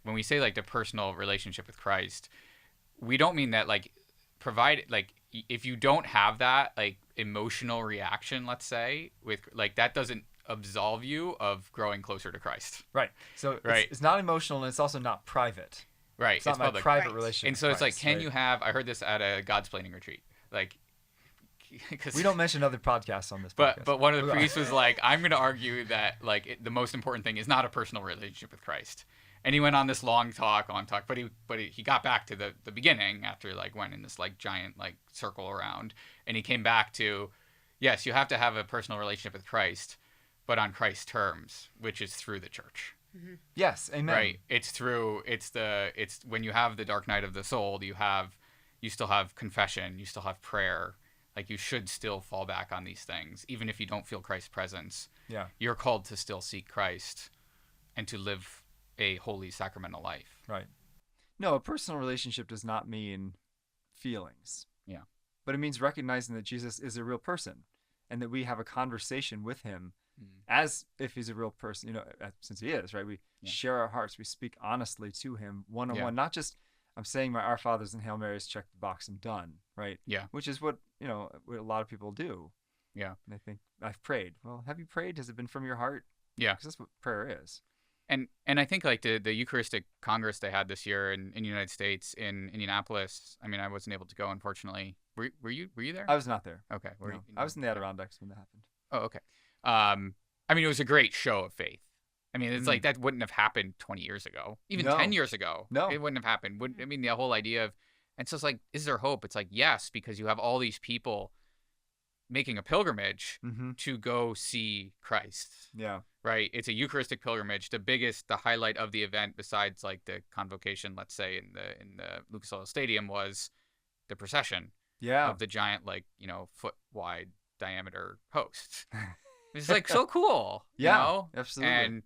when we say like the personal relationship with Christ, we don't mean that like provide like if you don't have that like emotional reaction, let's say, with like that doesn't absolve you of growing closer to Christ. Right. So Right. it's not emotional, and it's also not private. Right. It's not my public. private Right. relationship. And so with it's like, Christ, can right? you have? I heard this at a God's planning retreat. Like, cause, We don't mention other podcasts on this podcast. But one of the priests was like, I'm going to argue that like the most important thing is not a personal relationship with Christ. And he went on this long talk, but he got back to the beginning after like went in this like giant like circle around, and he came back to, yes, you have to have a personal relationship with Christ, but on Christ's terms, which is through the church. Yes, amen. Right. It's when you have the dark night of the soul, you still have confession, you still have prayer. Like you should still fall back on these things, even if you don't feel Christ's presence. Yeah. You're called to still seek Christ and to live a holy sacramental life. Right. No, a personal relationship does not mean feelings. Yeah. But it means recognizing that Jesus is a real person and that we have a conversation with him as if he's a real person, since he is, right? We share our hearts. We speak honestly to him one-on-one, not just, I'm saying my Our Fathers and Hail Marys, check the box, I'm done, right? Yeah. Which is what a lot of people do. Yeah. And I think, I've prayed. Well, have you prayed? Has it been from your heart? Yeah. Because that's what prayer is. And I think like the Eucharistic Congress they had this year in the United States in Indianapolis. I mean, I wasn't able to go, unfortunately. Were you there? I was not there. Okay. No. I was in the Adirondacks when that happened. Oh, okay. I mean, it was a great show of faith. I mean, it's like that wouldn't have happened 20 years ago, even 10 years ago. No, it wouldn't have happened. I mean, the whole idea of, and so it's like, is there hope? It's like, yes, because you have all these people making a pilgrimage to go see Christ. Yeah. Right. It's a Eucharistic pilgrimage. The highlight of the event, besides like the convocation, let's say in the Lucas Oil Stadium, was the procession. Yeah. Of the giant, like, foot wide diameter host. It's like so cool. Yeah, absolutely.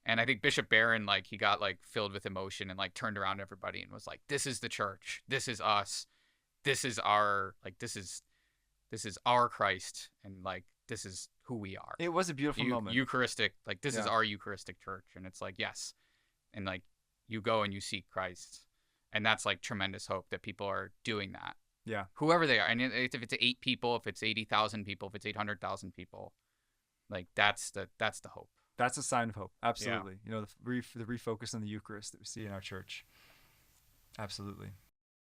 And I think Bishop Barron, like, he got like filled with emotion and like turned around to everybody and was like, this is the church. This is us. This is our Christ. And like, this is who we are. It was a beautiful moment. Eucharistic, like this is our Eucharistic church. And it's like, yes. And like, you go and you seek Christ. And that's like tremendous hope that people are doing that. Yeah. Whoever they are. And if it's 8 people, if it's 80,000 people, if it's 800,000 people, like that's the hope. That's a sign of hope. Absolutely. The refocus on the Eucharist that we see in our church. Absolutely.